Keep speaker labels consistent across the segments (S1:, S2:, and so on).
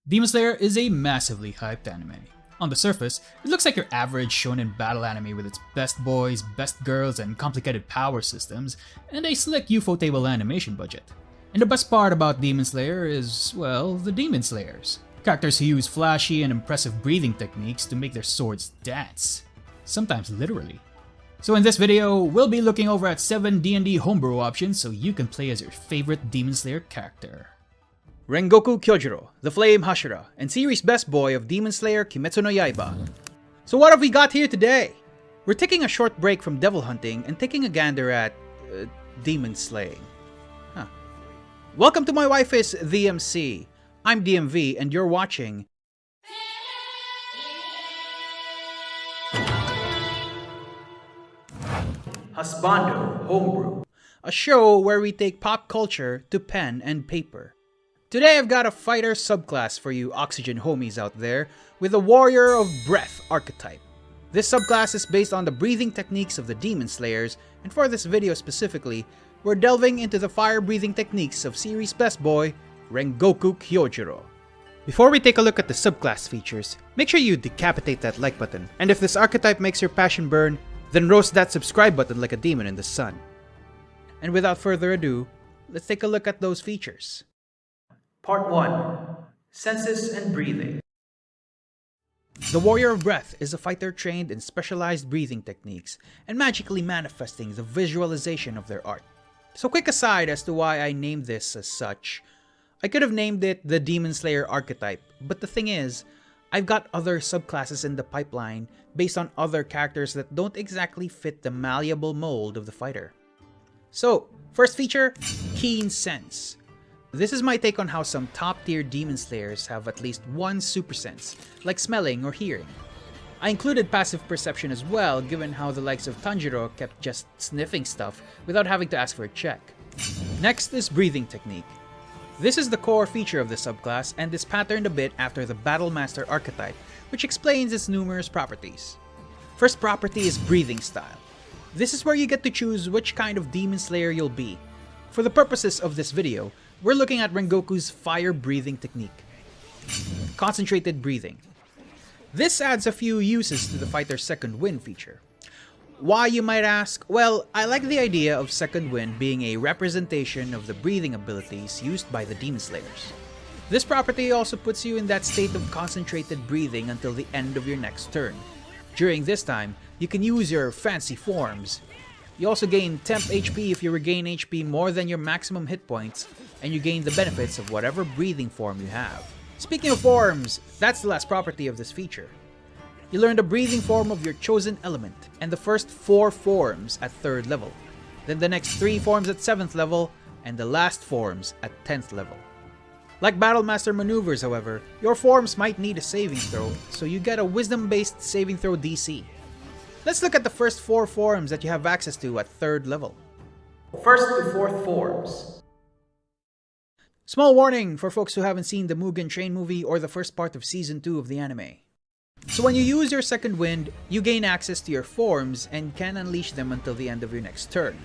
S1: Demon Slayer is a massively hyped anime. On the surface, it looks like your average shonen battle anime with its best boys, best girls, and complicated power systems, and a slick UFOTable animation budget. And the best part about Demon Slayer is, well, the Demon Slayers. Characters who use flashy and impressive breathing techniques to make their swords dance. Sometimes literally. So in this video, we'll be looking over at 7 D&D homebrew options so you can play as your favorite Demon Slayer character.
S2: Rengoku Kyojuro, the Flame Hashira, and series best boy of Demon Slayer Kimetsu no Yaiba. So what have we got here today? We're taking a short break from devil hunting and taking a gander at demon slaying. Huh. Welcome to My Wife is the MC. I'm DMV and you're watching Husbando Homebrew, a show where we take pop culture to pen and paper. Today I've got a fighter subclass for you oxygen homies out there with a warrior of breath archetype. This subclass is based on the breathing techniques of the Demon Slayers, and for this video specifically, we're delving into the fire breathing techniques of series best boy, Rengoku Kyojuro. Before we take a look at the subclass features, make sure you decapitate that like button, and if this archetype makes your passion burn, then roast that subscribe button like a demon in the sun. And without further ado, let's take a look at those features. Part 1. Senses and Breathing. The Warrior of Breath is a fighter trained in specialized breathing techniques and magically manifesting the visualization of their art. So quick aside as to why I named this as such. I could have named it the Demon Slayer archetype, but the thing is, I've got other subclasses in the pipeline based on other characters that don't exactly fit the malleable mold of the fighter. So, first feature, Keen Sense. This is my take on how some top-tier Demon Slayers have at least one super sense, like smelling or hearing. I included passive perception as well, given how the likes of Tanjiro kept just sniffing stuff without having to ask for a check. Next is breathing technique. This is the core feature of the subclass and is patterned a bit after the Battle Master archetype, which explains its numerous properties. First property is breathing style. This is where you get to choose which kind of Demon Slayer you'll be. For the purposes of this video, we're looking at Rengoku's fire breathing technique. Concentrated breathing. This adds a few uses to the fighter's second wind feature. Why, you might ask? Well, I like the idea of second wind being a representation of the breathing abilities used by the Demon Slayers. This property also puts you in that state of concentrated breathing until the end of your next turn. During this time, you can use your fancy forms. You also gain temp HP if you regain HP more than your maximum hit points, and you gain the benefits of whatever breathing form you have. Speaking of forms, that's the last property of this feature. You learn the breathing form of your chosen element, and the first 4 forms at 3rd level, then the next 3 forms at 7th level, and the last forms at 10th level. Like Battle Master maneuvers, however, your forms might need a saving throw, so you get a wisdom-based saving throw DC. Let's look at the first 4 forms that you have access to at 3rd level. First to 4th forms. Small warning for folks who haven't seen the Mugen Train movie or the first part of Season 2 of the anime. So when you use your second wind, you gain access to your forms and can unleash them until the end of your next turn.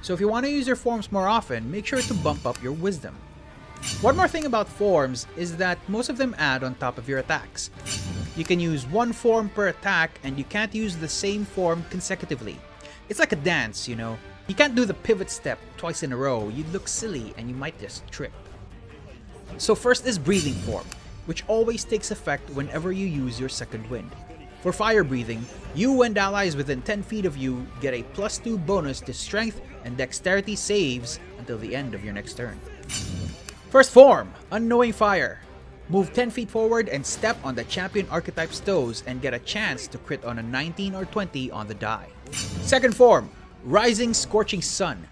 S2: So if you want to use your forms more often, make sure to bump up your wisdom. One more thing about forms is that most of them add on top of your attacks. You can use one form per attack and you can't use the same form consecutively. It's like a dance, you know. You can't do the pivot step twice in a row, you'd look silly and you might just trip. So first is breathing form, which always takes effect whenever you use your second wind. For fire breathing, you and allies within 10 feet of you get a +2 bonus to strength and dexterity saves until the end of your next turn. First form, Unknowing Fire. Move 10 feet forward and step on the champion archetype's toes and get a chance to crit on a 19 or 20 on the die. Second form, Rising Scorching Sun.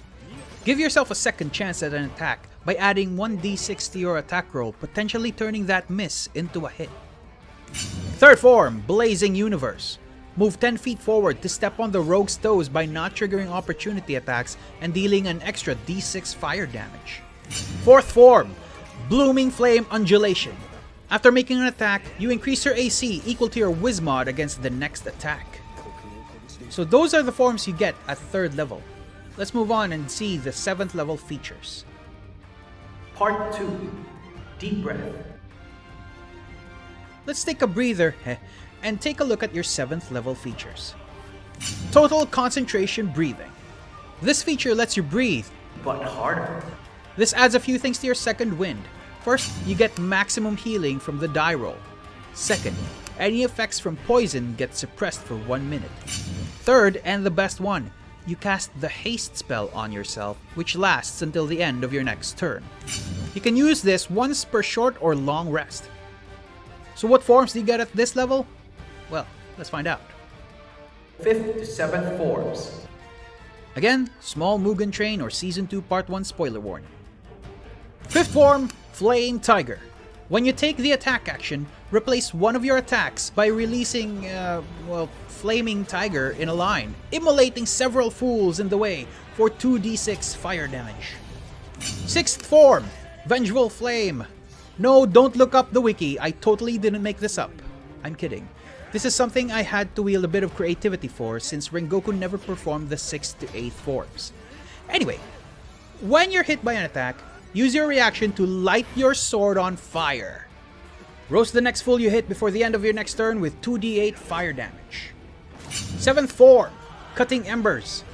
S2: Give yourself a second chance at an attack by adding 1d6 to your attack roll, potentially turning that miss into a hit. Third form, Blazing Universe. Move 10 feet forward to step on the rogue's toes by not triggering opportunity attacks and dealing an extra d6 fire damage. Fourth form, Blooming Flame Undulation. After making an attack, you increase your AC equal to your Wizmod against the next attack. So those are the forms you get at 3rd level. Let's move on and see the 7th level features. Part 2. Deep Breath. let's take a breather and take a look at your 7th level features. Total Concentration Breathing. This feature lets you breathe, but harder. This adds a few things to your second wind. First, you get maximum healing from the die roll. Second, any effects from poison get suppressed for 1 minute. Third, and the best one, you cast the haste spell on yourself, which lasts until the end of your next turn. You can use this once per short or long rest. So what forms do you get at this level? Well, let's find out. 5th to 7th forms. Again, small Mugen Train or Season 2 Part 1 spoiler warning. 5th form, Flame Tiger. When you take the attack action, replace one of your attacks by releasing, Flaming Tiger in a line, immolating several fools in the way for 2d6 fire damage. 6th form, Vengeful Flame. No, don't look up the wiki, I totally didn't make this up. I'm kidding. This is something I had to wield a bit of creativity for since Rengoku never performed the 6th to 8th forms. Anyway, when you're hit by an attack, use your reaction to light your sword on fire. Roast the next fool you hit before the end of your next turn with 2d8 fire damage. 7th form, Cutting Embers.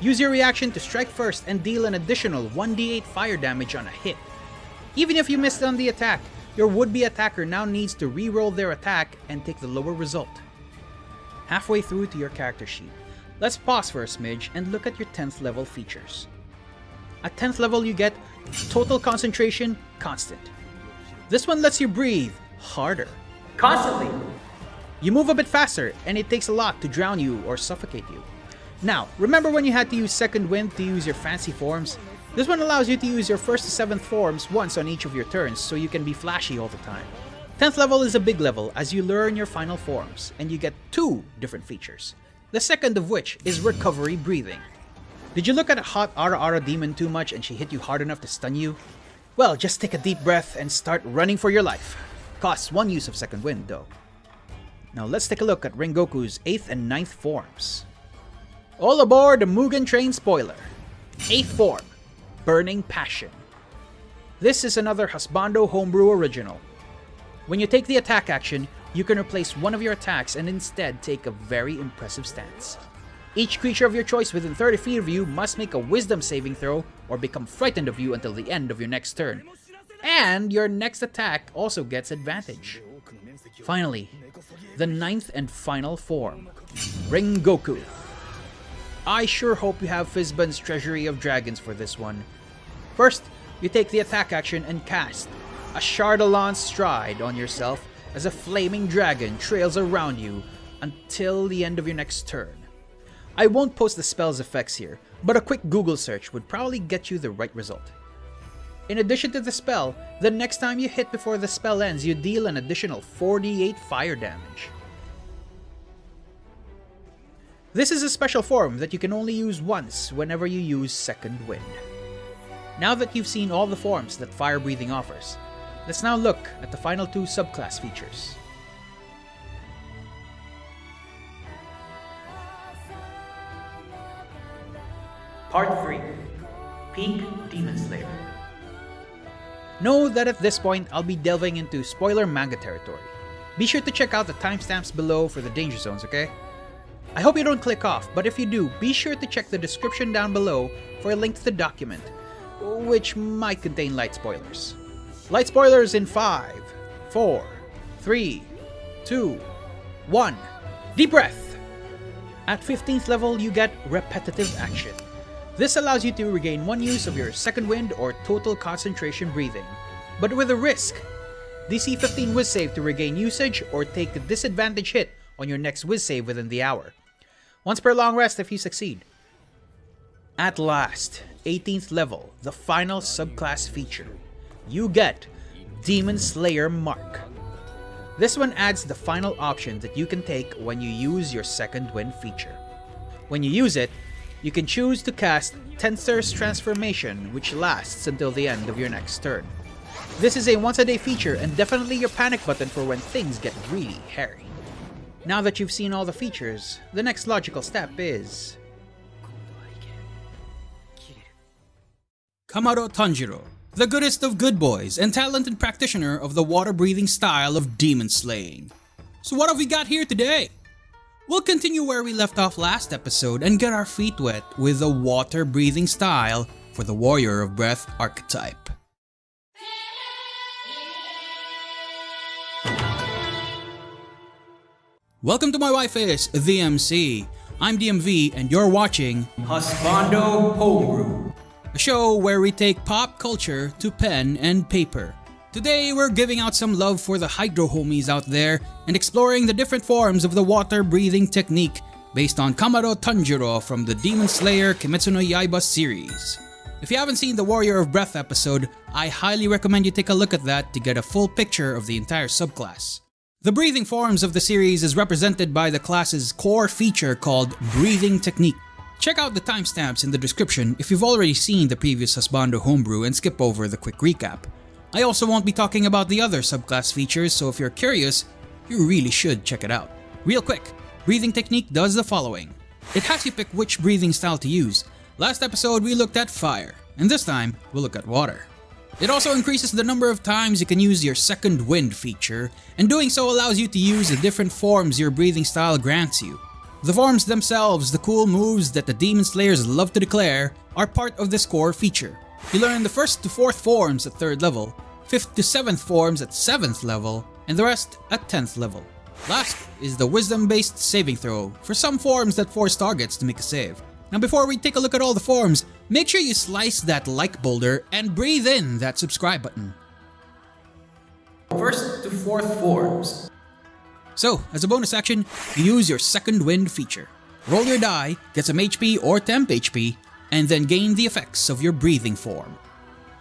S2: Use your reaction to strike first and deal an additional 1d8 fire damage on a hit. Even if you missed on the attack, your would-be attacker now needs to re-roll their attack and take the lower result. Halfway through to your character sheet, let's pause for a smidge and look at your 10th level features. At 10th level you get Total Concentration Constant. This one lets you breathe harder. Constantly! You move a bit faster and it takes a lot to drown you or suffocate you. Now, remember when you had to use Second Wind to use your fancy forms? This one allows you to use your 1st to 7th forms once on each of your turns so you can be flashy all the time. 10th level is a big level as you learn your final forms and you get 2 different features. The second of which is Recovery Breathing. Did you look at a hot Ara Ara demon too much and she hit you hard enough to stun you? Well, just take a deep breath and start running for your life. Costs 1 use of Second Wind though. Now let's take a look at Rengoku's 8th and 9th forms. All aboard the Mugen Train spoiler. 8th form, Burning Passion. This is another Husbando Homebrew original. When you take the attack action, you can replace one of your attacks and instead take a very impressive stance. Each creature of your choice within 30 feet of you must make a wisdom saving throw or become frightened of you until the end of your next turn. And your next attack also gets advantage. Finally, the 9th and final form, Rengoku. I sure hope you have Fizban's Treasury of Dragons for this one. First, you take the attack action and cast a Chardalon Stride on yourself as a flaming dragon trails around you until the end of your next turn. I won't post the spell's effects here, but a quick Google search would probably get you the right result. In addition to the spell, the next time you hit before the spell ends, you deal an additional 4d8 fire damage. This is a special form that you can only use once whenever you use Second Wind. Now that you've seen all the forms that fire breathing offers, let's now look at the final 2 subclass features. Part 3, Peak Demon Slayer. Know that at this point I'll be delving into spoiler manga territory. Be sure to check out the timestamps below for the danger zones, okay? I hope you don't click off, but if you do, be sure to check the description down below for a link to the document, which might contain light spoilers. Light spoilers in 5, 4, 3, 2, 1. Deep breath! At 15th level, you get Repetitive Action. This allows you to regain 1 use of your Second Wind or Total Concentration Breathing, but with a risk. DC 15 Wiz Save to regain usage or take a disadvantage hit on your next Wiz Save within the hour. Once per long rest if you succeed. At last, 18th level, the final subclass feature. You get Demon Slayer Mark. This one adds the final option that you can take when you use your Second Wind feature. When you use it, you can choose to cast Tenser's Transformation, which lasts until the end of your next turn. This is a once-a-day feature and definitely your panic button for when things get really hairy. Now that you've seen all the features, the next logical step is...
S1: Kamado Tanjiro,
S2: the goodest of good boys and talented practitioner of the water-breathing style of demon slaying. So what have we got here today? We'll continue where we left off last episode and get our feet wet with the water-breathing style for the Warrior of Breath archetype. Welcome to my wife is the MC. I'm DMV and you're watching
S3: Husbando Homebrew,
S2: a show where we take pop culture to pen and paper. Today we're giving out some love for the hydro homies out there and exploring the different forms of the water breathing technique based on Kamado Tanjiro from the Demon Slayer Kimetsu no Yaiba series. If you haven't seen the Warrior of Breath episode, I highly recommend you take a look at that to get a full picture of the entire subclass. The breathing forms of the series is represented by the class's core feature called Breathing Technique. Check out the timestamps in the description if you've already seen the previous Husbando Homebrew and skip over the quick recap. I also won't be talking about the other subclass features, so if you're curious, you really should check it out. Real quick, Breathing Technique does the following. It has you pick which breathing style to use. Last episode we looked at fire, and this time we'll look at water. It also increases the number of times you can use your second wind feature, and doing so allows you to use the different forms your breathing style grants you. The forms themselves, the cool moves that the Demon Slayers love to declare, are part of this core feature. You learn the 1st to 4th forms at 3rd level, 5th to 7th forms at 7th level, and the rest at 10th level. Last is the wisdom-based saving throw for some forms that force targets to make a save. Now before we take a look at all the forms, make sure you slice that like boulder and breathe in that subscribe button.
S3: 1st to 4th forms.
S2: So, as a bonus action, you use your second wind feature. Roll your die, get some HP or temp HP, and then gain the effects of your breathing form.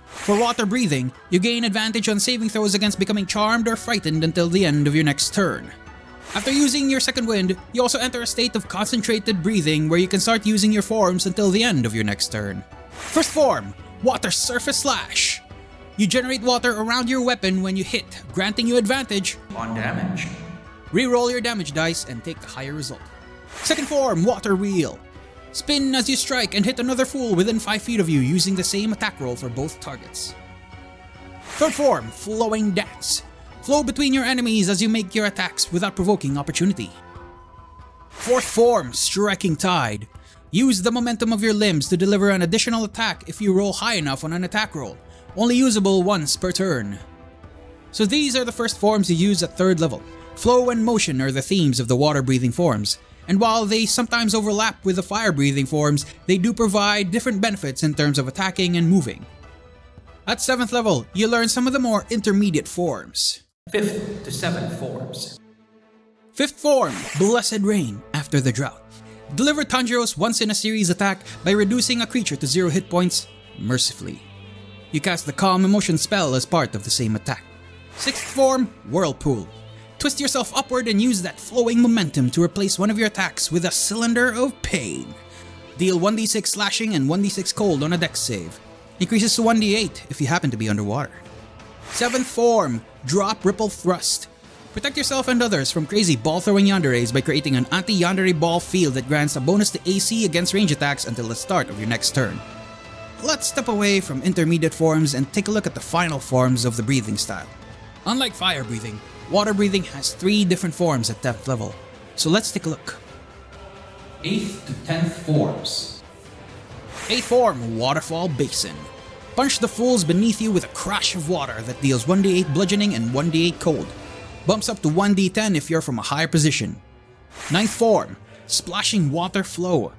S2: For water breathing, you gain advantage on saving throws against becoming charmed or frightened until the end of your next turn. After using your second wind, you also enter a state of concentrated breathing where you can start using your forms until the end of your next turn. First form, Water Surface Slash. You generate water around your weapon when you hit, granting you advantage
S3: On damage.
S2: Reroll your damage dice and take the higher result. Second form, Water Wheel. Spin as you strike and hit another fool within 5 feet of you using the same attack roll for both targets. Third form, Flowing Dance. Flow between your enemies as you make your attacks without provoking opportunity. Fourth form, Striking Tide. Use the momentum of your limbs to deliver an additional attack if you roll high enough on an attack roll, only usable once per turn. So these are the first forms you use at 3rd level. Flow and motion are the themes of the water-breathing forms, and while they sometimes overlap with the fire-breathing forms, they do provide different benefits in terms of attacking and moving. At 7th level, you learn some of the more intermediate forms.
S3: 5th to 7th forms.
S2: 5th form, Blessed Rain after the drought. Deliver Tanjiro's once-in-a-series attack by reducing a creature to 0 hit points mercifully. You cast the Calm Emotion spell as part of the same attack. 6th form, Whirlpool. Twist yourself upward and use that flowing momentum to replace one of your attacks with a Cylinder of Pain. Deal 1d6 slashing and 1d6 cold on a dex save. Increases to 1d8 if you happen to be underwater. 7th form, Drop Ripple Thrust. Protect yourself and others from crazy ball-throwing yanderes by creating an anti-yandere ball field that grants a bonus to AC against range attacks until the start of your next turn. Let's step away from intermediate forms and take a look at the final forms of the breathing style. Unlike fire breathing, water breathing has 3 different forms at 10th level, so let's take a look.
S3: 8th to 10th forms.
S2: 8th form, Waterfall Basin. Punch the fools beneath you with a crash of water that deals 1d8 bludgeoning and 1d8 cold. Bumps up to 1d10 if you're from a higher position. 9th form, Splashing Water Flow.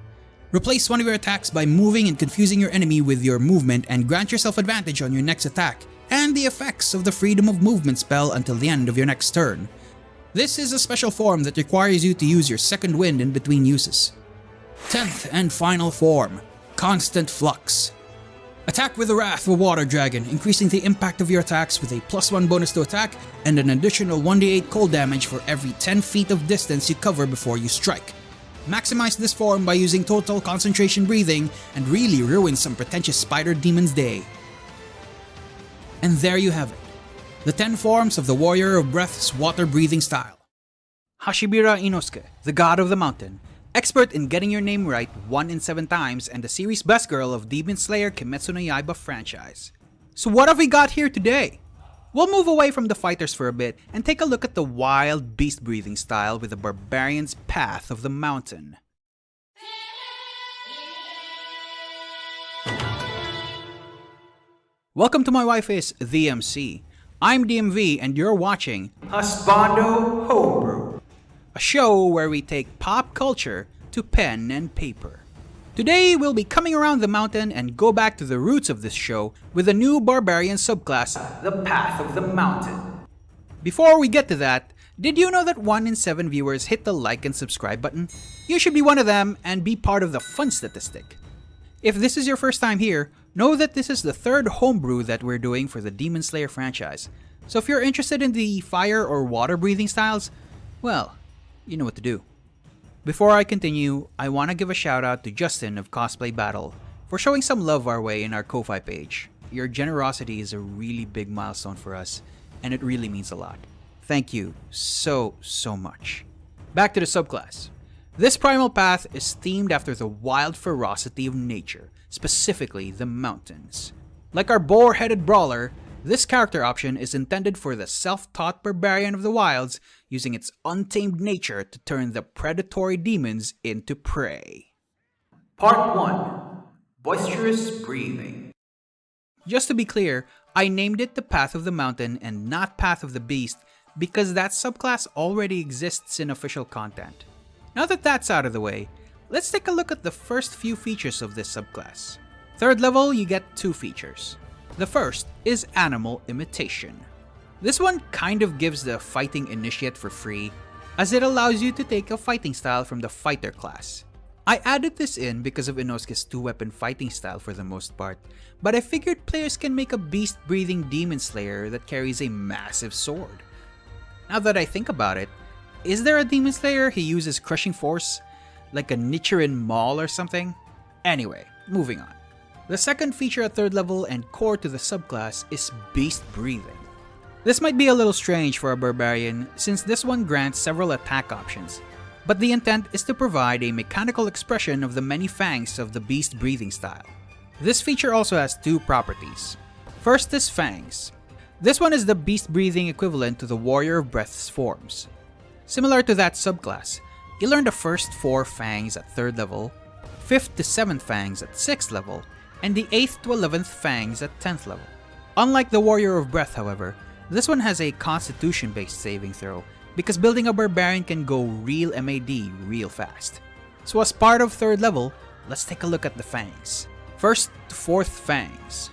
S2: Replace one of your attacks by moving and confusing your enemy with your movement and grant yourself advantage on your next attack and the effects of the Freedom of Movement spell until the end of your next turn. This is a special form that requires you to use your second wind in between uses. 10th and final form, Constant Flux. Attack with the Wrath of a Water Dragon, increasing the impact of your attacks with a +1 bonus to attack and an additional 1d8 cold damage for every 10 feet of distance you cover before you strike. Maximize this form by using total concentration breathing and really ruin some pretentious spider demon's day. And there you have it, the 10 forms of the Warrior of Breath's water breathing style.
S4: Hashibira Inosuke, the god of the mountain, expert in getting your name right 1 in 7 times and the series best girl of Demon Slayer Kimetsu no Yaiba franchise. So what have we got here today? We'll move away from the fighters for a bit and take a look at the wild beast breathing style with the barbarian's path of the mountain. Welcome to My Wife is the MC. I'm DMV and you're watching
S2: Husbando Homebrew,
S4: a show where we take pop culture to pen and paper. Today we'll be coming around the mountain and go back to the roots of this show with a new barbarian subclass,
S2: the path of the mountain.
S4: Before we get to that, did you know that 1 in 7 viewers hit the like and subscribe button? You should be one of them and be part of the fun statistic. If this is your first time here, know that this is the third homebrew that we're doing for the Demon Slayer franchise. So if you're interested in the fire or water breathing styles, well, you know what to do. Before I continue, I want to give a shout out to Justin of Cosplay Battle for showing some love our way in our Ko-Fi page. Your generosity is a really big milestone for us, and it really means a lot. Thank you so much. Back to the subclass. This primal path is themed after the wild ferocity of nature, specifically the mountains. Like our boar-headed brawler, this character option is intended for the self-taught barbarian of the wilds using its untamed nature to turn the predatory demons into prey.
S2: Part 1. Boisterous Breathing.
S4: Just to be clear, I named it the Path of the Mountain and not Path of the Beast because that subclass already exists in official content. Now that that's out of the way, let's take a look at the first few features of this subclass. Third level, you get 2 features. The first is Animal Imitation. This one kind of gives the Fighting Initiate for free, as it allows you to take a fighting style from the Fighter class. I added this in because of Inosuke's 2-weapon fighting style for the most part, but I figured players can make a beast-breathing Demon Slayer that carries a massive sword. Now that I think about it, is there a Demon Slayer who uses Crushing Force? Like a Nichiren Maul or something? Anyway, moving on. The second feature at third level and core to the subclass is Beast Breathing. This might be a little strange for a barbarian since this one grants several attack options, but the intent is to provide a mechanical expression of the many fangs of the Beast Breathing style. This feature also has 2 properties. First is Fangs. This one is the Beast Breathing equivalent to the Warrior of Breath's forms. Similar to that subclass, you learn the first 4 fangs at 3rd level, 5th to 7th fangs at 6th level, and the 8th to 11th fangs at 10th level. Unlike the Warrior of Breath, however, this one has a constitution-based saving throw because building a barbarian can go real MAD real fast. So as part of 3rd level, let's take a look at the fangs. 1st to 4th fangs.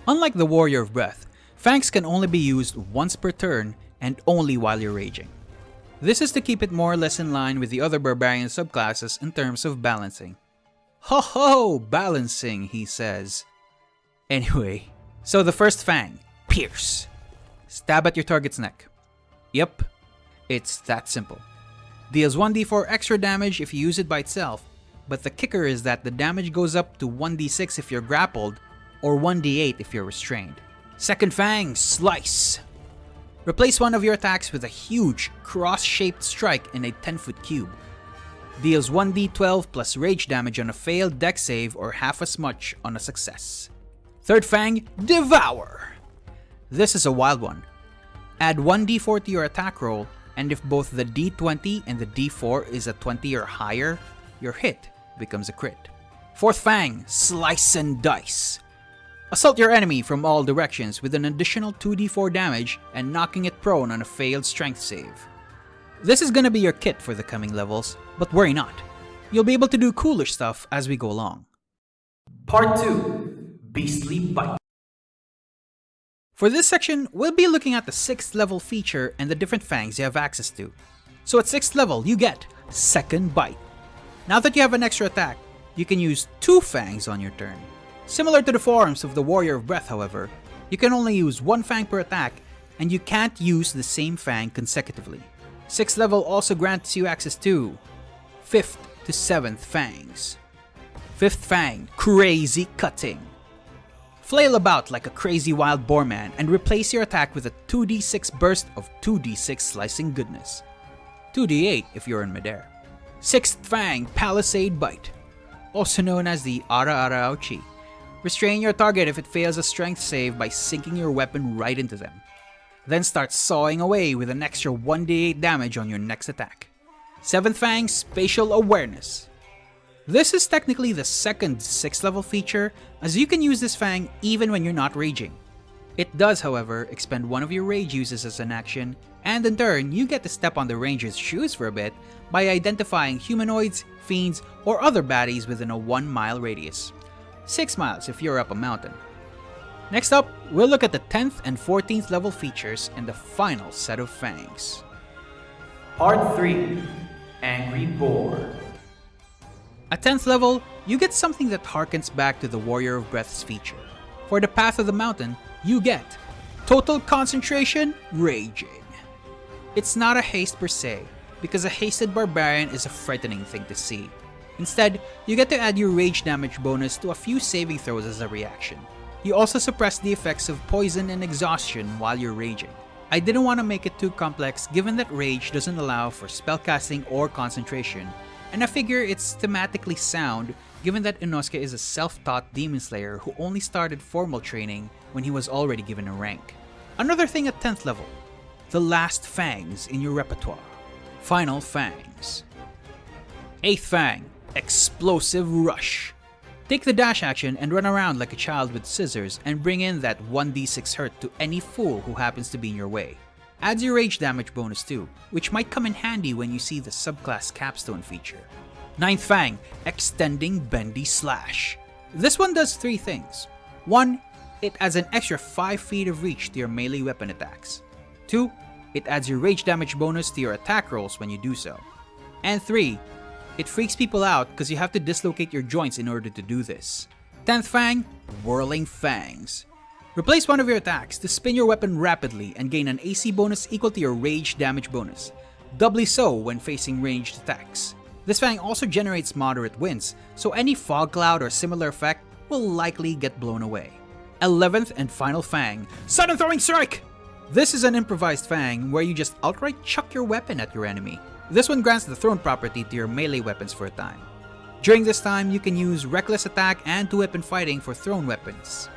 S4: Unlike the Warrior of Breath, fangs can only be used once per turn and only while you're raging. This is to keep it more or less in line with the other barbarian subclasses in terms of balancing. Ho ho, balancing, he says. Anyway, so the first fang, Pierce. Stab at your target's neck. Yep, it's that simple. Deals 1d4 extra damage if you use it by itself, but the kicker is that the damage goes up to 1d6 if you're grappled, or 1d8 if you're restrained. Second fang, Slice. Replace one of your attacks with a huge, cross-shaped strike in a 10-foot cube. Deals 1d12 plus rage damage on a failed dex save or half as much on a success. Third fang, Devour. This is a wild one. Add 1d4 to your attack roll, and if both the d20 and the d4 is a 20 or higher, your hit becomes a crit. Fourth fang, Slice and Dice. Assault your enemy from all directions with an additional 2d4 damage and knocking it prone on a failed strength save. This is gonna be your kit for the coming levels, but worry not. You'll be able to do cooler stuff as we go along.
S2: Part 2. Beastly Bite.
S4: For this section, we'll be looking at the 6th level feature and the different fangs you have access to. So at 6th level, you get Second Bite. Now that you have an extra attack, you can use 2 fangs on your turn. Similar to the forms of the Warrior of Breath, however, you can only use 1 fang per attack, and you can't use the same fang consecutively. 6th level also grants you access to 5th to 7th fangs. 5th fang, Crazy Cutting. Flail about like a crazy wild boar man and replace your attack with a 2d6 burst of 2d6 slicing goodness. 2d8 if you're in midair. 6th fang, Palisade Bite. Also known as the Ara Ara Ouchi. Restrain your target if it fails a strength save by sinking your weapon right into them. Then start sawing away with an extra 1d8 damage on your next attack. 7th Fang, Spatial Awareness. This is technically the second 6th level feature, as you can use this Fang even when you're not raging. It does, however, expend one of your rage uses as an action, and in turn, you get to step on the ranger's shoes for a bit by identifying humanoids, fiends, or other baddies within a 1 mile radius. 6 miles if you're up a mountain. Next up, we'll look at the 10th and 14th level features in the final set of fangs.
S3: Part 3. Angry Boar.
S4: At 10th level, you get something that harkens back to the Warrior of Breath's feature. For the Path of the Mountain, you get Total Concentration Raging. It's not a haste per se, because a hasted barbarian is a frightening thing to see. Instead, you get to add your rage damage bonus to a few saving throws as a reaction. You also suppress the effects of poison and exhaustion while you're raging. I didn't want to make it too complex given that rage doesn't allow for spellcasting or concentration, and I figure it's thematically sound given that Inosuke is a self-taught demon slayer who only started formal training when he was already given a rank. Another thing at 10th level, the last fangs in your repertoire. Final Fangs. 8th Fang, Explosive Rush. Take the dash action and run around like a child with scissors and bring in that 1d6 hurt to any fool who happens to be in your way. Adds your rage damage bonus too, which might come in handy when you see the subclass capstone feature. 9th Fang, Extending Bendy Slash. This one does 3 things. 1. It adds an extra 5 feet of reach to your melee weapon attacks. 2. It adds your rage damage bonus to your attack rolls when you do so. And 3. It freaks people out because you have to dislocate your joints in order to do this. 10th Fang, Whirling Fangs. Replace one of your attacks to spin your weapon rapidly and gain an AC bonus equal to your rage damage bonus, doubly so when facing ranged attacks. This Fang also generates moderate winds, so any fog cloud or similar effect will likely get blown away. 11th and final Fang, Sudden Throwing Strike! This is an improvised Fang where you just outright chuck your weapon at your enemy. This one grants the thrown property to your melee weapons for a time. During this time, you can use Reckless Attack and 2-weapon fighting for thrown weapons.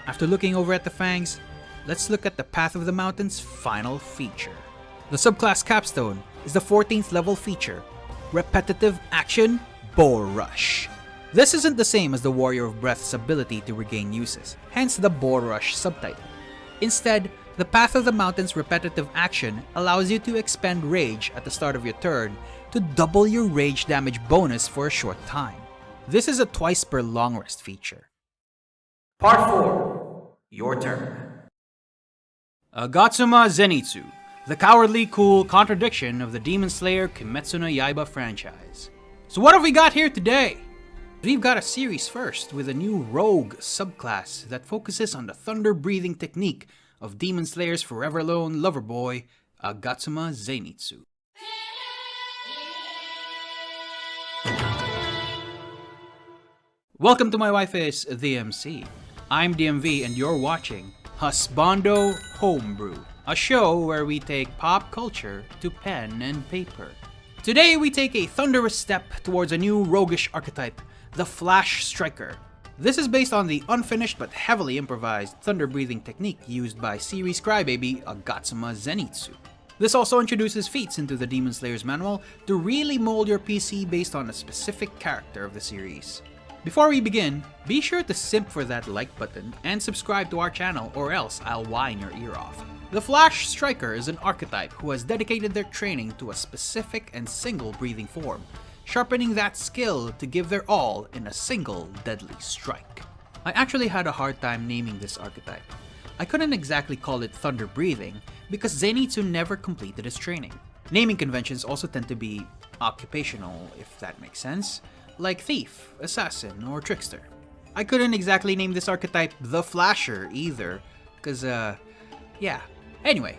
S4: After looking over at the Fangs, let's look at the Path of the Mountain's final feature. The subclass capstone is the 14th level feature, Repetitive Action Boar Rush. This isn't the same as the Warrior of Breath's ability to regain uses, hence the Boar Rush subtitle. Instead, the Path of the Mountain's repetitive action allows you to expend rage at the start of your turn to double your rage damage bonus for a short time. This is a twice per long rest feature.
S3: Part 4. Your turn.
S4: Agatsuma Zenitsu, the cowardly cool contradiction of the Demon Slayer Kimetsu no Yaiba franchise. So what have we got here today? We've got a series first with a new rogue subclass that focuses on the thunder-breathing technique of Demon Slayer's forever lone lover boy, Agatsuma Zenitsu. Welcome to my wife is the MC. I'm DMV and you're watching Husbando Homebrew, a show where we take pop culture to pen and paper. Today we take a thunderous step towards a new roguish archetype, the Flash Striker. This is based on the unfinished but heavily improvised thunder-breathing technique used by series crybaby Agatsuma Zenitsu. This also introduces feats into the Demon Slayer's manual to really mold your PC based on a specific character of the series. Before we begin, be sure to simp for that like button and subscribe to our channel or else I'll whine your ear off. The Flash Striker is an archetype who has dedicated their training to a specific and single breathing form, sharpening that skill to give their all in a single deadly strike. I actually had a hard time naming this archetype. I couldn't exactly call it thunder breathing because Zenitsu never completed his training. Naming conventions also tend to be occupational, if that makes sense, like thief, assassin, or trickster. I couldn't exactly name this archetype the Flasher either, cause yeah. Anyway,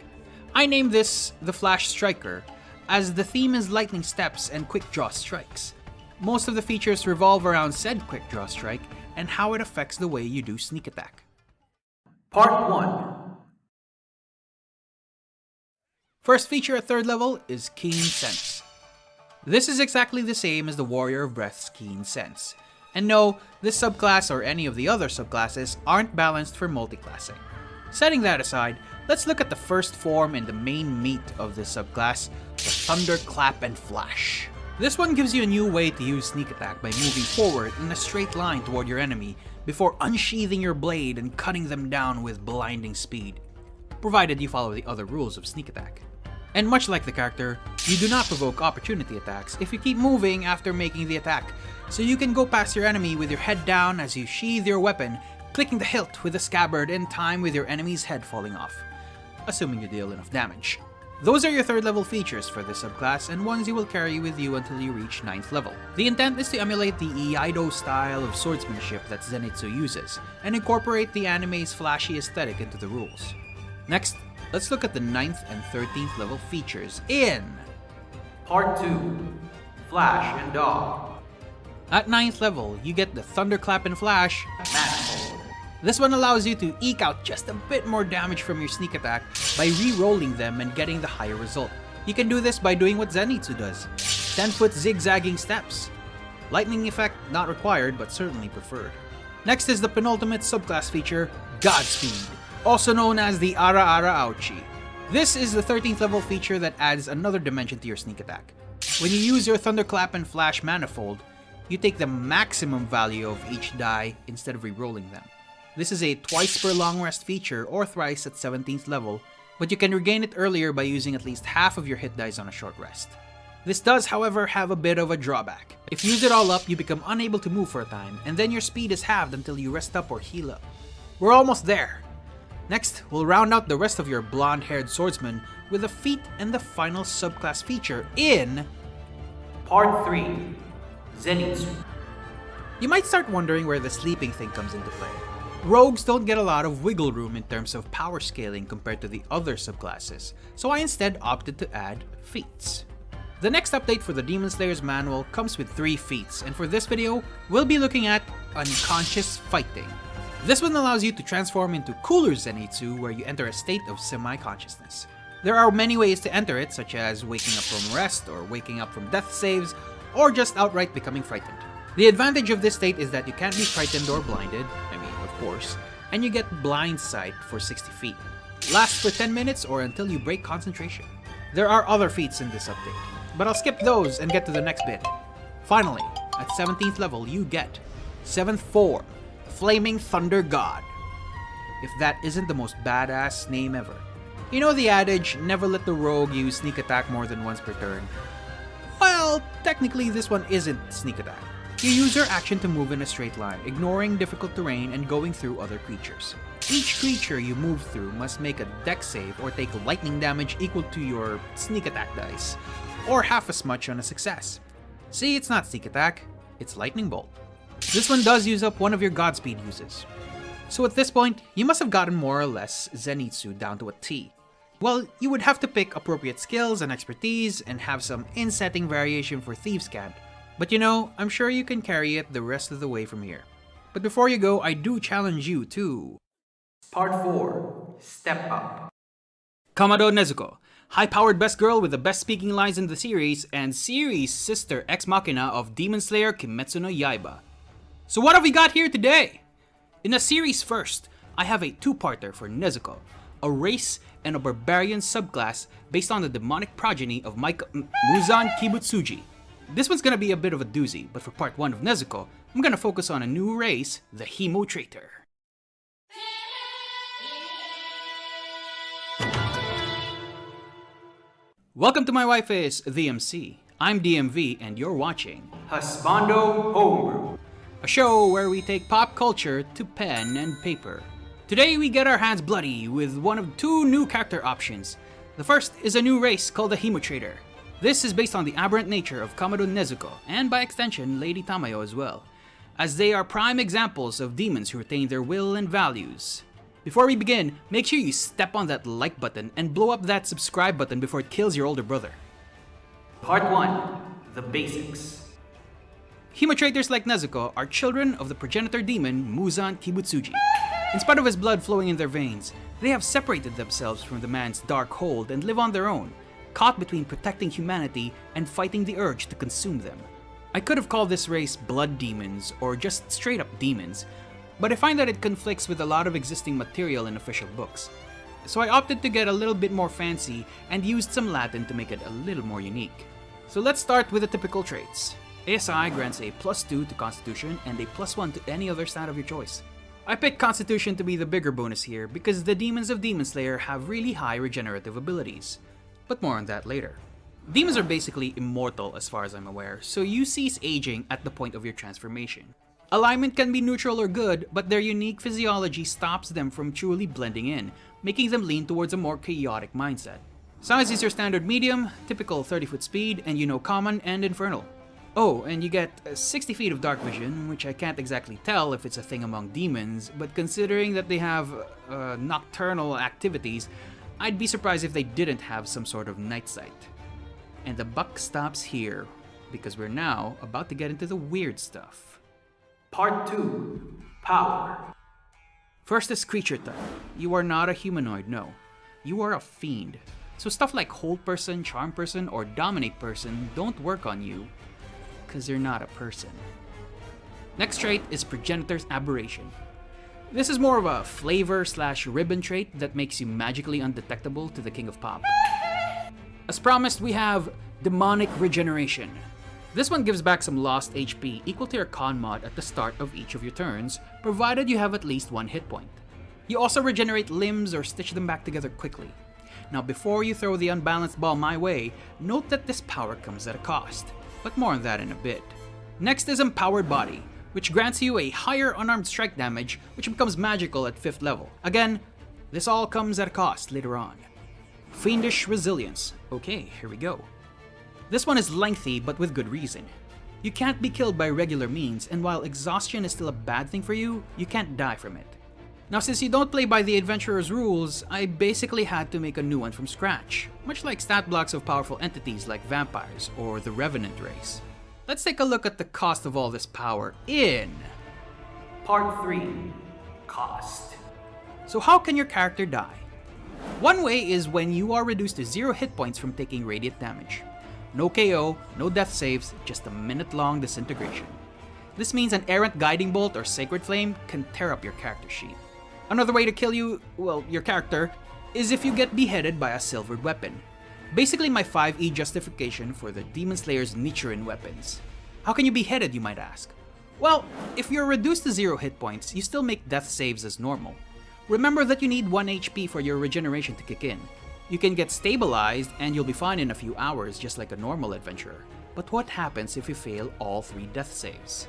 S4: I named this the Flash Striker as the theme is lightning steps and quick draw strikes. Most of the features revolve around said quick draw strike and how it affects the way you do sneak attack.
S3: Part 1.
S4: First feature at 3rd level is Keen Sense. This is exactly the same as the Warrior of Breath's Keen Sense. And no, this subclass or any of the other subclasses aren't balanced for multiclassing. Setting that aside, let's look at the first form and the main meat of this subclass, the Thunderclap and Flash. This one gives you a new way to use sneak attack by moving forward in a straight line toward your enemy before unsheathing your blade and cutting them down with blinding speed, provided you follow the other rules of sneak attack. And much like the character, you do not provoke opportunity attacks if you keep moving after making the attack, so you can go past your enemy with your head down as you sheathe your weapon, clicking the hilt with the scabbard in time with your enemy's head falling off, assuming you deal enough damage. Those are your 3rd level features for this subclass and ones you will carry with you until you reach 9th level. The intent is to emulate the Iaido style of swordsmanship that Zenitsu uses, and incorporate the anime's flashy aesthetic into the rules. Next, let's look at the 9th and 13th level features in
S3: Part 2. Flash and Dog.
S4: At 9th level, you get the Thunderclap and Flash.
S3: Manifold.
S4: This one allows you to eke out just a bit more damage from your sneak attack by re-rolling them and getting the higher result. You can do this by doing what Zenitsu does, 10-foot zigzagging steps. Lightning effect not required, but certainly preferred. Next is the penultimate subclass feature, Godspeed, also known as the Ara Ara Ouchi. This is the 13th level feature that adds another dimension to your sneak attack. When you use your Thunderclap and Flash manifold, you take the maximum value of each die instead of re-rolling them. This is a twice per long rest feature or thrice at 17th level, but you can regain it earlier by using at least half of your hit dice on a short rest. This does, however, have a bit of a drawback. If you use it all up, you become unable to move for a time, and then your speed is halved until you rest up or heal up. We're almost there! Next, we'll round out the rest of your blonde-haired swordsman with a feat and the final subclass feature in
S3: Part 3. Zenitsu.
S4: You might start wondering where the sleeping thing comes into play. Rogues don't get a lot of wiggle room in terms of power scaling compared to the other subclasses, so I instead opted to add feats. The next update for the Demon Slayer's manual comes with 3 feats, and for this video, we'll be looking at Unconscious Fighting. This one allows you to transform into Cooler Zenitsu, where you enter a state of semi-consciousness. There are many ways to enter it, such as waking up from rest, or waking up from death saves, or just outright becoming frightened. The advantage of this state is that you can't be frightened or blinded, of course, and you get blind sight for 60 feet. Lasts for 10 minutes or until you break concentration. There are other feats in this update, but I'll skip those and get to the next bit. Finally, at 17th level you get 7th form, Flaming Thunder God. If that isn't the most badass name ever. You know the adage, never let the rogue use sneak attack more than once per turn? Well, technically this one isn't sneak attack. You use your action to move in a straight line, ignoring difficult terrain and going through other creatures. Each creature you move through must make a dex save or take lightning damage equal to your sneak attack dice, or half as much on a success. See, it's not sneak attack, it's lightning bolt. This one does use up one of your Godspeed uses. So at this point, you must have gotten more or less Zenitsu down to a T. Well, you would have to pick appropriate skills and expertise and have some in-setting variation for Thieves' Cant. But you know, I'm sure you can carry it the rest of the way from here. But before you go, I do challenge you to
S3: Part 4. Step Up.
S4: Kamado Nezuko, high-powered best girl with the best speaking lines in the series, and series sister ex machina of Demon Slayer Kimetsu no Yaiba. So what have we got here today? In a series first, I have a 2-parter for Nezuko, a race and a barbarian subclass based on the demonic progeny of Muzan Kibutsuji. This one's gonna be a bit of a doozy, but for part 1 of Nezuko, I'm gonna focus on a new race, the Hemo Traitor. Welcome to my wife is the MC. I'm DMV and you're watching
S3: Husbando Homebrew.
S4: a show where we take pop culture to pen and paper. Today we get our hands bloody with one of 2 new character options. The first is a new race called the Hemo Traitor. This is based on the aberrant nature of Kamado Nezuko, and by extension Lady Tamayo as well, as they are prime examples of demons who retain their will and values. Before we begin, make sure you step on that like button and blow up that subscribe button before it kills your older brother.
S3: Part 1. The Basics.
S4: Hemo traitors like Nezuko are children of the progenitor demon Muzan Kibutsuji. In spite of his blood flowing in their veins, they have separated themselves from the man's dark hold and live on their own, caught between protecting humanity and fighting the urge to consume them. I could have called this race blood demons or just straight up demons, but I find that it conflicts with a lot of existing material in official books. So I opted to get a little bit more fancy and used some Latin to make it a little more unique. So let's start with the typical traits. ASI grants a +2 to Constitution and a +1 to any other stat of your choice. I picked Constitution to be the bigger bonus here because the demons of Demon Slayer have really high regenerative abilities, but more on that later. Demons are basically immortal as far as I'm aware, so you cease aging at the point of your transformation. Alignment can be neutral or good, but their unique physiology stops them from truly blending in, making them lean towards a more chaotic mindset. Size is your standard medium, typical 30-foot speed, and you know common and infernal. Oh, and you get 60 feet of dark vision, which I can't exactly tell if it's a thing among demons, but considering that they have nocturnal activities, I'd be surprised if they didn't have some sort of night sight. And the buck stops here, because we're now about to get into the weird stuff.
S3: Part 2. Power.
S4: First is creature type. You are not a humanoid, no. You are a fiend. So stuff like hold person, charm person, or dominate person don't work on you, because you're not a person. Next trait is progenitor's aberration. This is more of a flavor/ribbon trait that makes you magically undetectable to the king of pop. As promised, we have demonic regeneration. This one gives back some lost HP equal to your con mod at the start of each of your turns, provided you have at least 1 hit point. You also regenerate limbs or stitch them back together quickly. Now before you throw the unbalanced ball my way, note that this power comes at a cost, but more on that in a bit. Next is Empowered Body, which grants you a higher unarmed strike damage, which becomes magical at 5th level. Again, this all comes at a cost later on. Fiendish Resilience. Okay, here we go. This one is lengthy, but with good reason. You can't be killed by regular means, and while exhaustion is still a bad thing for you, you can't die from it. Now since you don't play by the adventurer's rules, I basically had to make a new one from scratch, much like stat blocks of powerful entities like vampires or the Revenant race. Let's take a look at the cost of all this power in
S3: Part 3. Cost.
S4: So how can your character die? One way is when you are reduced to 0 hit points from taking radiant damage. No KO, no death saves, just a minute-long disintegration. This means an errant guiding bolt or sacred flame can tear up your character sheet. Another way to kill you, well, your character, is if you get beheaded by a silvered weapon. Basically my 5e justification for the Demon Slayer's Nichiren weapons. How can you be beheaded, you might ask? Well, if you're reduced to 0 hit points, you still make death saves as normal. Remember that you need 1 HP for your regeneration to kick in. You can get stabilized and you'll be fine in a few hours just like a normal adventurer. But what happens if you fail all 3 death saves?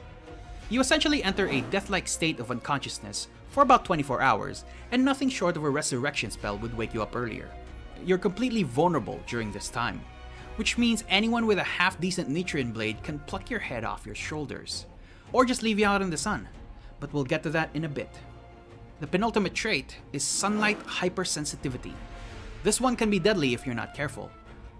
S4: You essentially enter a death-like state of unconsciousness for about 24 hours, and nothing short of a resurrection spell would wake you up earlier. You're completely vulnerable during this time, which means anyone with a half-decent Nichiren blade can pluck your head off your shoulders, or just leave you out in the sun, but we'll get to that in a bit. The penultimate trait is Sunlight Hypersensitivity. This one can be deadly if you're not careful.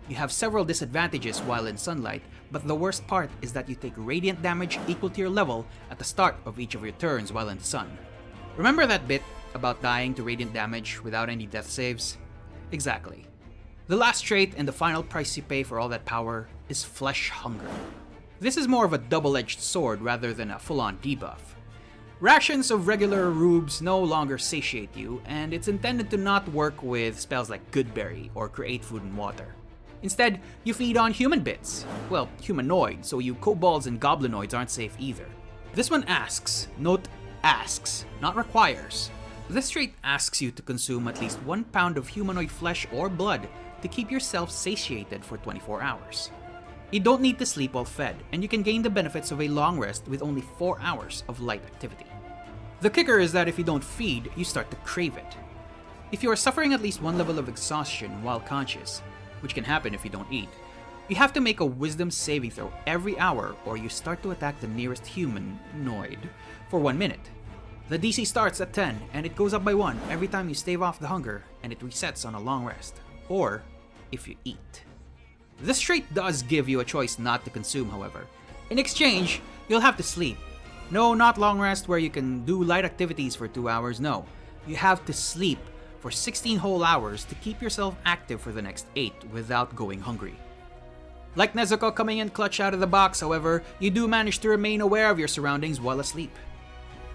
S4: You have several disadvantages while in sunlight, but the worst part is that you take radiant damage equal to your level at the start of each of your turns while in the sun. Remember that bit about dying to radiant damage without any death saves? Exactly. The last trait and the final price you pay for all that power is Flesh Hunger. This is more of a double-edged sword rather than a full-on debuff. Rations of regular rubes no longer satiate you, and it's intended to not work with spells like Goodberry or Create Food and Water. Instead, you feed on human bits. Well, humanoid, so you kobolds and goblinoids aren't safe either. This one asks, note asks, not requires. This trait asks you to consume at least 1 pound of humanoid flesh or blood to keep yourself satiated for 24 hours. You don't need to sleep while fed, and you can gain the benefits of a long rest with only 4 hours of light activity. The kicker is that if you don't feed, you start to crave it. If you are suffering at least 1 level of exhaustion while conscious, which can happen if you don't eat, you have to make a wisdom saving throw every hour or you start to attack the nearest humanoid for 1 minute. The DC starts at 10 and it goes up by 1 every time you stave off the hunger, and it resets on a long rest, or if you eat. This trait does give you a choice not to consume, however. In exchange, you'll have to sleep. No, not long rest where you can do light activities for 2 hours, no. You have to sleep for 16 whole hours to keep yourself active for the next 8 without going hungry. Like Nezuko coming in clutch out of the box, however, you do manage to remain aware of your surroundings while asleep.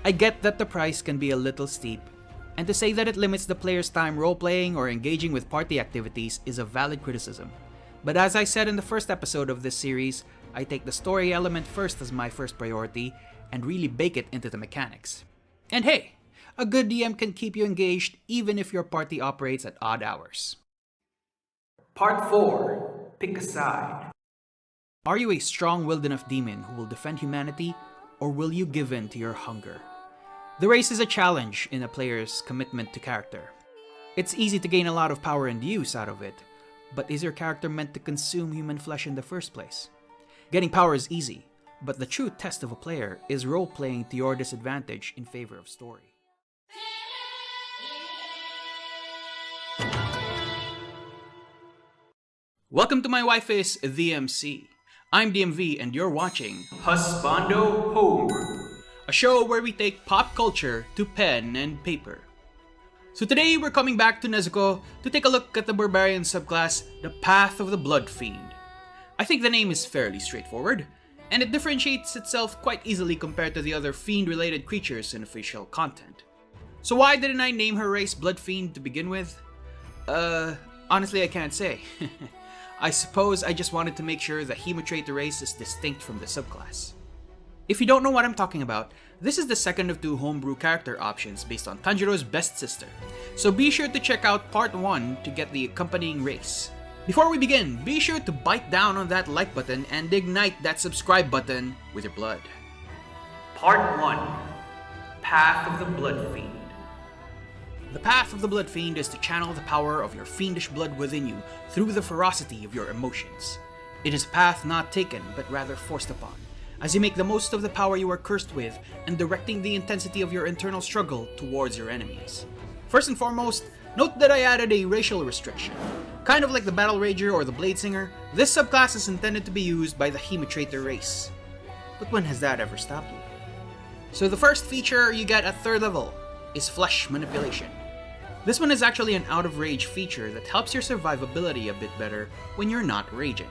S4: I get that the price can be a little steep, and to say that it limits the player's time role-playing or engaging with party activities is a valid criticism. But as I said in the first episode of this series, I take the story element first as my first priority and really bake it into the mechanics. And hey, a good DM can keep you engaged even if your party operates at odd hours.
S3: Part 4. Pick a side.
S4: Are you a strong-willed enough demon who will defend humanity, or will you give in to your hunger? The race is a challenge in a player's commitment to character. It's easy to gain a lot of power and use out of it, but is your character meant to consume human flesh in the first place? Getting power is easy, but the true test of a player is role-playing to your disadvantage in favor of story. Welcome to my wife is DMC. I'm DMV and you're watching
S3: Husbando Homebrew.
S4: a show where we take pop culture to pen and paper. So today we're coming back to Nezuko to take a look at the barbarian subclass, the Path of the Blood Fiend. I think the name is fairly straightforward, and it differentiates itself quite easily compared to the other fiend-related creatures in official content. So why didn't I name her race Blood Fiend to begin with? Honestly I can't say. I suppose I just wanted to make sure the Hemotraitor race is distinct from the subclass. If you don't know what I'm talking about, this is the second of 2 homebrew character options based on Tanjiro's best sister, so be sure to check out part 1 to get the accompanying race. Before we begin, be sure to bite down on that like button and ignite that subscribe button with your blood.
S3: Part 1. Path of the Blood Fiend.
S4: The Path of the Blood Fiend is to channel the power of your fiendish blood within you through the ferocity of your emotions. It is a path not taken, but rather forced upon, as you make the most of the power you are cursed with and directing the intensity of your internal struggle towards your enemies. First and foremost, note that I added a racial restriction. Kind of like the Battle Rager or the Blade Singer, this subclass is intended to be used by the Hemotraitor race. But when has that ever stopped you? So the first feature you get at 3rd level is Flesh Manipulation. This one is actually an out of rage feature that helps your survivability a bit better when you're not raging.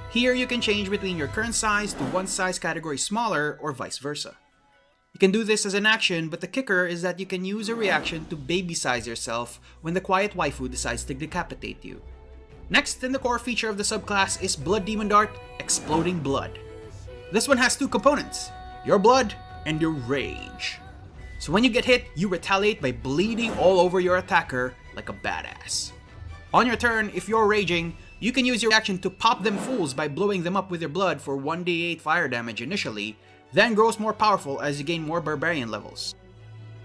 S4: Here you can change between your current size to one size category smaller or vice versa. You can do this as an action, but the kicker is that you can use a reaction to baby size yourself when the quiet waifu decides to decapitate you. Next in the core feature of the subclass is Blood Demon Dart Exploding Blood. This one has 2 components, your blood and your rage. So when you get hit, you retaliate by bleeding all over your attacker like a badass. On your turn, if you're raging, you can use your action to pop them fools by blowing them up with your blood for 1d8 fire damage initially, then grows more powerful as you gain more barbarian levels.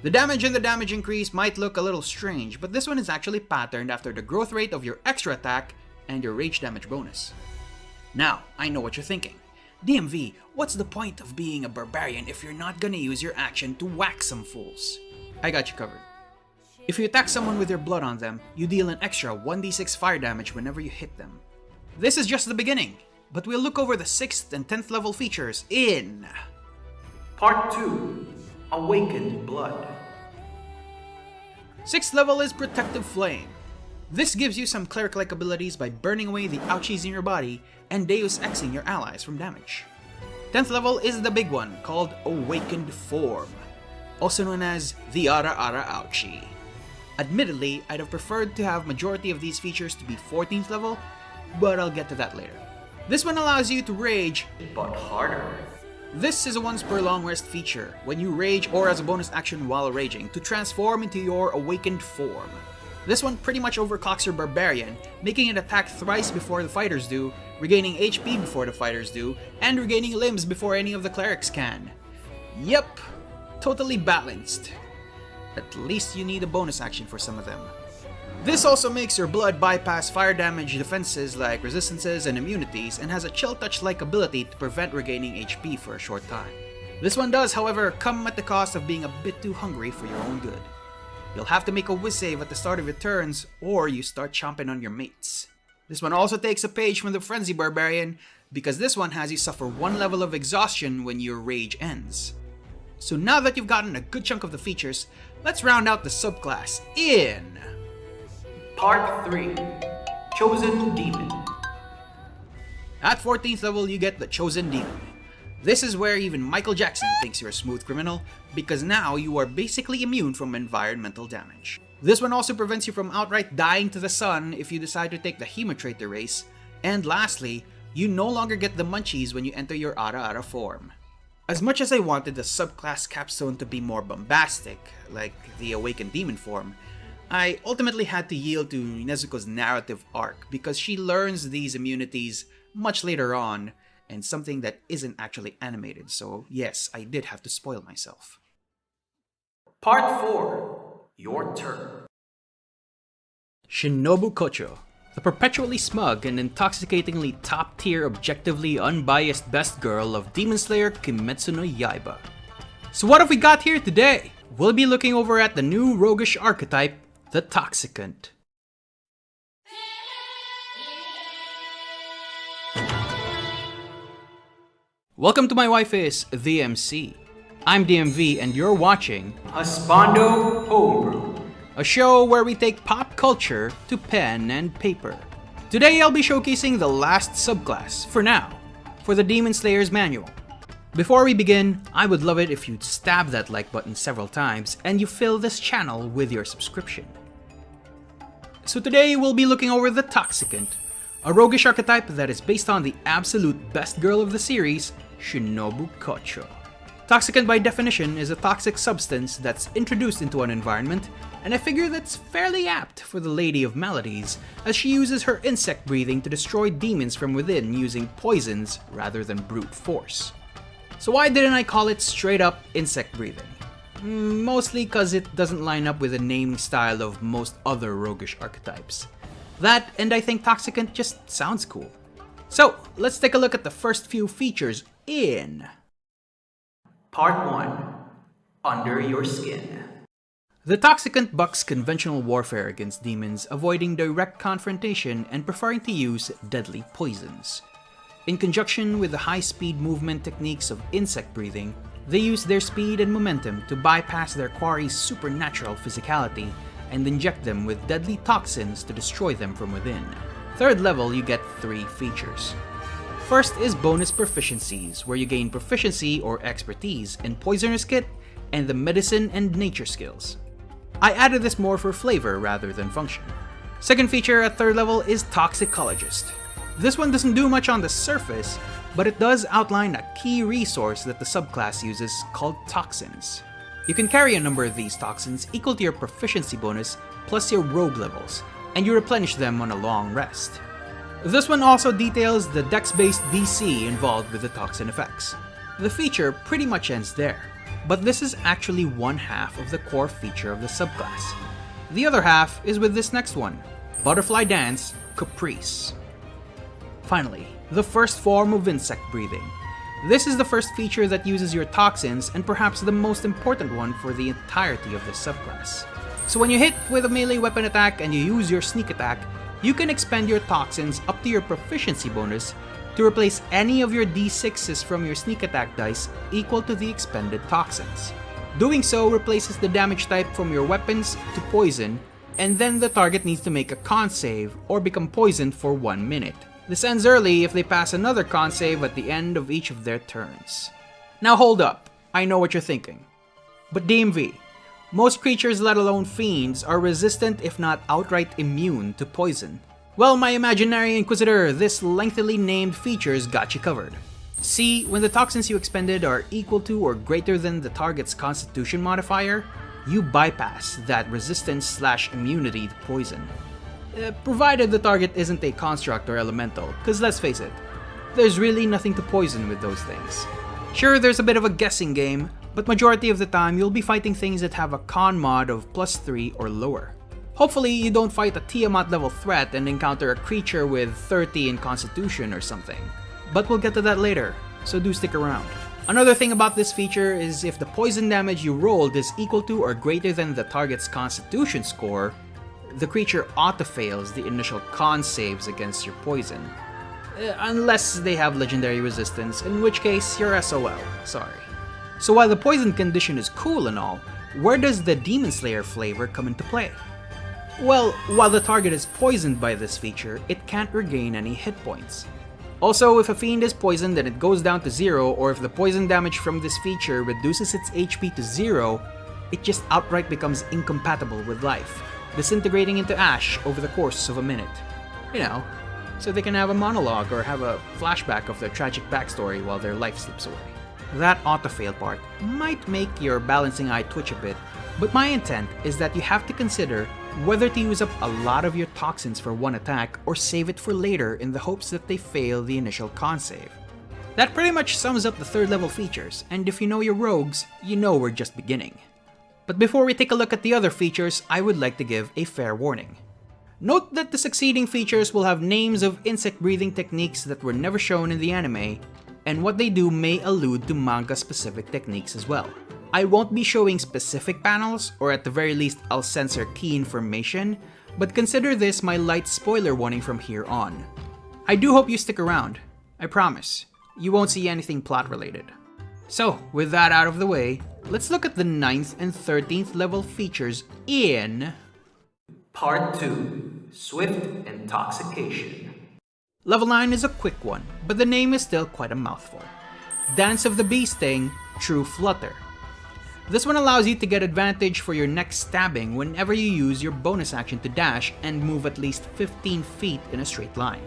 S4: The damage and the damage increase might look a little strange, but this one is actually patterned after the growth rate of your extra attack and your rage damage bonus. Now, I know what you're thinking. DMV, what's the point of being a barbarian if you're not gonna use your action to whack some fools? I got you covered. If you attack someone with your blood on them, you deal an extra 1d6 fire damage whenever you hit them. This is just the beginning, but we'll look over the 6th and 10th level features in
S3: Part 2. Awakened Blood.
S4: 6th level is Protective Flame. This gives you some cleric-like abilities by burning away the ouchies in your body and Deus Exing your allies from damage. 10th level is the big one, called Awakened Form, also known as the Ara Ara Ouchie. Admittedly, I'd have preferred to have majority of these features to be 14th level, but I'll get to that later. This one allows you to rage,
S3: But harder.
S4: This is a once per long rest feature, when you rage or as a bonus action while raging, to transform into your awakened form. This one pretty much overclocks your barbarian, making it attack thrice before the fighters do, regaining HP before the fighters do, and regaining limbs before any of the clerics can. Yep, totally balanced. At least you need a bonus action for some of them. This also makes your blood bypass fire damage defenses like resistances and immunities, and has a chill touch-like ability to prevent regaining HP for a short time. This one does, however, come at the cost of being a bit too hungry for your own good. You'll have to make a whiz save at the start of your turns, or you start chomping on your mates. This one also takes a page from the Frenzy Barbarian, because this one has you suffer 1 level of exhaustion when your rage ends. So now that you've gotten a good chunk of the features, let's round out the subclass in
S3: Part 3. Chosen Demon.
S4: At 14th level, you get the Chosen Demon. This is where even Michael Jackson thinks you're a smooth criminal, because now you are basically immune from environmental damage. This one also prevents you from outright dying to the sun if you decide to take the Hemotrator race, and lastly, you no longer get the munchies when you enter your Ara-Ara form. As much as I wanted the subclass capstone to be more bombastic, like the Awakened Demon form, I ultimately had to yield to Nezuko's narrative arc because she learns these immunities much later on, and something that isn't actually animated, so yes, I did have to spoil myself.
S3: Part 4. Your turn.
S4: Shinobu Kocho, the perpetually smug and intoxicatingly top-tier, objectively unbiased best girl of Demon Slayer Kimetsu no Yaiba. So what have we got here today? We'll be looking over at the new roguish archetype, the Toxicant. Welcome to my wife is the MC. I'm DMV and you're watching
S3: Husbando Homebrew.
S4: a show where we take pop culture to pen and paper. Today I'll be showcasing the last subclass, for now, for the Demon Slayer's Manual. Before we begin, I would love it if you'd stab that like button several times and you fill this channel with your subscription. So today we'll be looking over the Toxicant, a roguish archetype that is based on the absolute best girl of the series, Shinobu Kocho. Toxicant by definition is a toxic substance that's introduced into an environment, and I figure that's fairly apt for the Lady of Melodies, as she uses her insect breathing to destroy demons from within using poisons rather than brute force. So why didn't I call it straight up insect breathing? Mostly cause it doesn't line up with the naming style of most other roguish archetypes. That, and I think Toxicant just sounds cool. So, let's take a look at the first few features in
S3: Part 1. Under Your Skin.
S4: The Toxicant bucks conventional warfare against demons, avoiding direct confrontation and preferring to use deadly poisons. In conjunction with the high-speed movement techniques of insect breathing, they use their speed and momentum to bypass their quarry's supernatural physicality and inject them with deadly toxins to destroy them from within. Third level, you get 3 features. First is bonus proficiencies, where you gain proficiency or expertise in Poisoner's Kit and the medicine and nature skills. I added this more for flavor rather than function. Second feature at third level is Toxicologist. This one doesn't do much on the surface, but it does outline a key resource that the subclass uses called toxins. You can carry a number of these toxins equal to your proficiency bonus plus your rogue levels, and you replenish them on a long rest. This one also details the dex-based DC involved with the toxin effects. The feature pretty much ends there, but this is actually one half of the core feature of the subclass. The other half is with this next one, Butterfly Dance Caprice. Finally, the first form of insect breathing. This is the first feature that uses your toxins and perhaps the most important one for the entirety of this subclass. So when you hit with a melee weapon attack and you use your sneak attack, you can expend your toxins up to your proficiency bonus to replace any of your d6s from your sneak attack dice equal to the expended toxins. Doing so replaces the damage type from your weapons to poison, and then the target needs to make a con save or become poisoned for 1 minute. This ends early if they pass another con save at the end of each of their turns. Now hold up, I know what you're thinking. But DMV, most creatures, let alone fiends, are resistant if not outright immune to poison. Well, my imaginary inquisitor, this lengthily named features got you covered. See, when the toxins you expended are equal to or greater than the target's constitution modifier, you bypass that resistance/immunity to poison. Provided the target isn't a construct or elemental, cause let's face it, there's really nothing to poison with those things. Sure, there's a bit of a guessing game, but majority of the time you'll be fighting things that have a con mod of +3 or lower. Hopefully you don't fight a Tiamat level threat and encounter a creature with 30 in constitution or something. But we'll get to that later, so do stick around. Another thing about this feature is if the poison damage you rolled is equal to or greater than the target's constitution score, the creature auto-fails the initial con saves against your poison. Unless they have legendary resistance, in which case you're SOL, sorry. So while the poison condition is cool and all, where does the Demon Slayer flavor come into play? Well, while the target is poisoned by this feature, it can't regain any hit points. Also, if a fiend is poisoned and it goes down to 0, or if the poison damage from this feature reduces its HP to 0, it just outright becomes incompatible with life, disintegrating into ash over the course of a minute. You know, so they can have a monologue or have a flashback of their tragic backstory while their life slips away. That auto-fail part might make your balancing eye twitch a bit, but my intent is that you have to consider whether to use up a lot of your toxins for one attack or save it for later in the hopes that they fail the initial con save. That pretty much sums up the 3rd level features, and if you know your rogues, you know we're just beginning. But before we take a look at the other features, I would like to give a fair warning. Note that the succeeding features will have names of insect breathing techniques that were never shown in the anime, and what they do may allude to manga-specific techniques as well. I won't be showing specific panels, or at the very least I'll censor key information, but consider this my light spoiler warning from here on. I do hope you stick around. I promise, you won't see anything plot related. So, with that out of the way, let's look at the 9th and 13th level features in
S3: Part 2, Swift Intoxication.
S4: Level 9 is a quick one, but the name is still quite a mouthful. Dance of the Bee Sting, True Flutter. This one allows you to get advantage for your next stabbing whenever you use your bonus action to dash and move at least 15 feet in a straight line.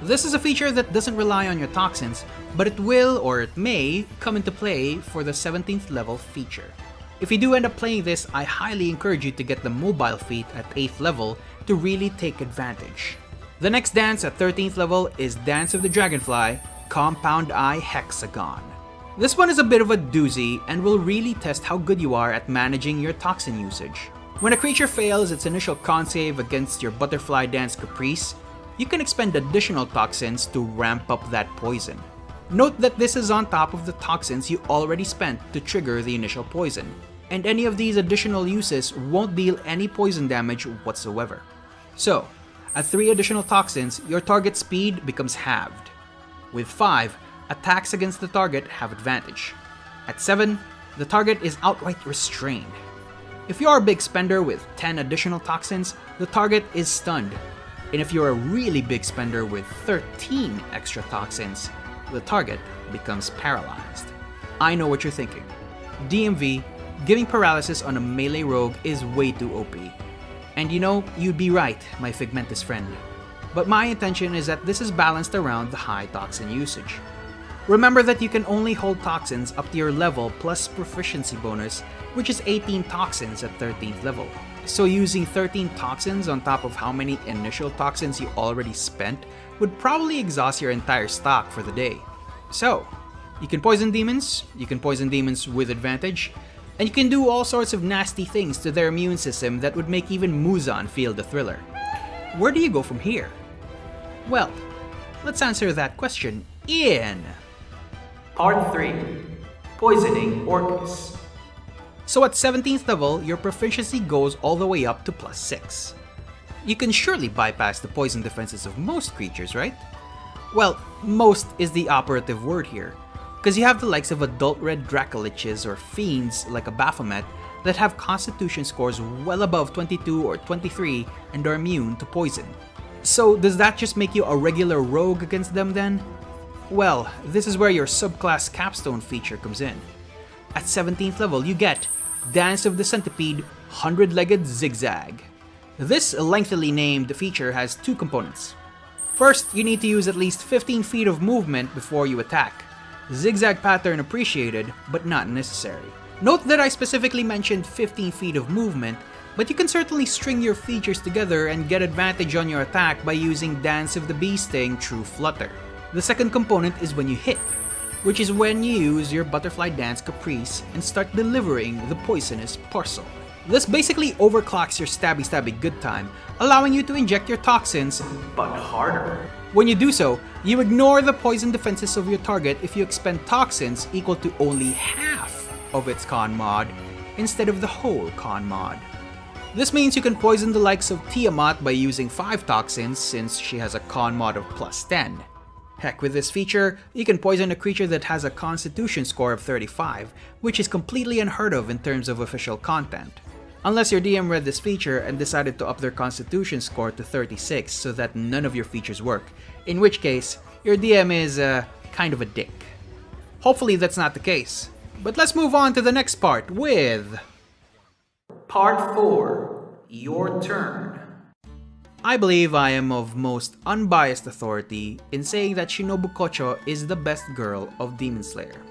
S4: This is a feature that doesn't rely on your toxins, but it will, or it may, come into play for the 17th level feature. If you do end up playing this, I highly encourage you to get the mobile feat at 8th level to really take advantage. The next dance at 13th level is Dance of the Dragonfly, Compound Eye Hexagon. This one is a bit of a doozy and will really test how good you are at managing your toxin usage. When a creature fails its initial con save against your Butterfly Dance Caprice, you can expend additional toxins to ramp up that poison. Note that this is on top of the toxins you already spent to trigger the initial poison, and any of these additional uses won't deal any poison damage whatsoever. So, at 3 additional toxins, your target speed becomes halved. With 5, attacks against the target have advantage. At 7, the target is outright restrained. If you are a big spender with 10 additional toxins, the target is stunned. And if you're a really big spender with 13 extra toxins, the target becomes paralyzed. I know what you're thinking. DMV, giving paralysis on a melee rogue is way too OP. And you know, you'd be right, my Figmentus friend. But my intention is that this is balanced around the high toxin usage. Remember that you can only hold toxins up to your level plus proficiency bonus, which is 18 toxins at 13th level. So using 13 toxins on top of how many initial toxins you already spent would probably exhaust your entire stock for the day. So, you can poison demons with advantage, and you can do all sorts of nasty things to their immune system that would make even Muzan feel the thriller. Where do you go from here? Well, let's answer that question in
S3: Part 3, Poisoning Orcus.
S4: So at 17th level, your proficiency goes all the way up to +6. You can surely bypass the poison defenses of most creatures, right? Well, most is the operative word here, because you have the likes of adult red Dracoliches or fiends like a Baphomet that have constitution scores well above 22 or 23 and are immune to poison. So does that just make you a regular rogue against them then? Well, this is where your subclass capstone feature comes in. At 17th level, you get Dance of the Centipede 100-Legged Zigzag. This lengthily named feature has 2 components. First, you need to use at least 15 feet of movement before you attack. Zigzag pattern appreciated, but not necessary. Note that I specifically mentioned 15 feet of movement, but you can certainly string your features together and get advantage on your attack by using Dance of the Bee Sting True Flutter. The second component is when you hit, which is when you use your Butterfly Dance Caprice and start delivering the poisonous parcel. This basically overclocks your stabby good time, allowing you to inject your toxins,
S3: but harder.
S4: When you do so, you ignore the poison defenses of your target if you expend toxins equal to only half of its con mod, instead of the whole con mod. This means you can poison the likes of Tiamat by using 5 toxins since she has a con mod of +10. Heck, with this feature, you can poison a creature that has a constitution score of 35, which is completely unheard of in terms of official content. Unless your DM read this feature and decided to up their constitution score to 36 so that none of your features work, in which case, your DM is kind of a dick. Hopefully that's not the case. But let's move on to the next part with...
S3: Part 4. Your turn.
S4: I believe I am of most unbiased authority in saying that Shinobu Kocho is the best girl of Demon Slayer.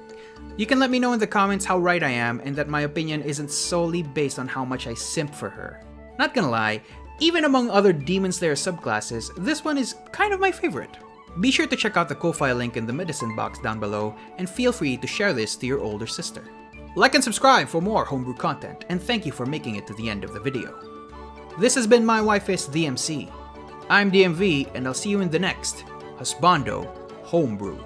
S4: You can let me know in the comments how right I am and that my opinion isn't solely based on how much I simp for her. Not gonna lie, even among other Demon Slayer subclasses, this one is kind of my favorite. Be sure to check out the Ko-Fi link in the medicine box down below and feel free to share this to your older sister. Like and subscribe for more homebrew content, and thank you for making it to the end of the video. This has been My Wife is DMC. I'm DMV, and I'll see you in the next Husbando Homebrew.